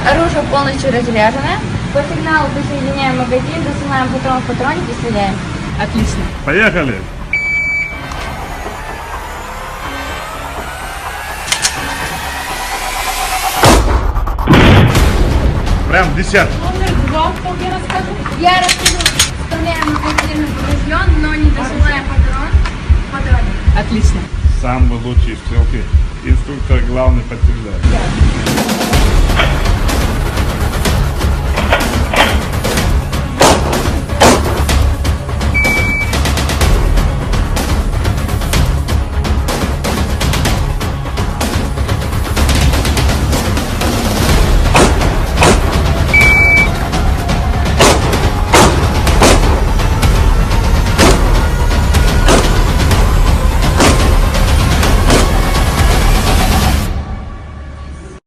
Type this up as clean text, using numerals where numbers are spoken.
Оружие полностью разряжено. По сигналу присоединяем магазин, засылаем патрон в патронник и стреляем. Отлично. Поехали! Прям в десятку. Номер 2, кто мне расскажет? Я расскажу, вставляем магазин в поврежден, но не засылаем патрон в патронник. Отлично. Самый лучший стрелки. Инструктор главный подтверждает.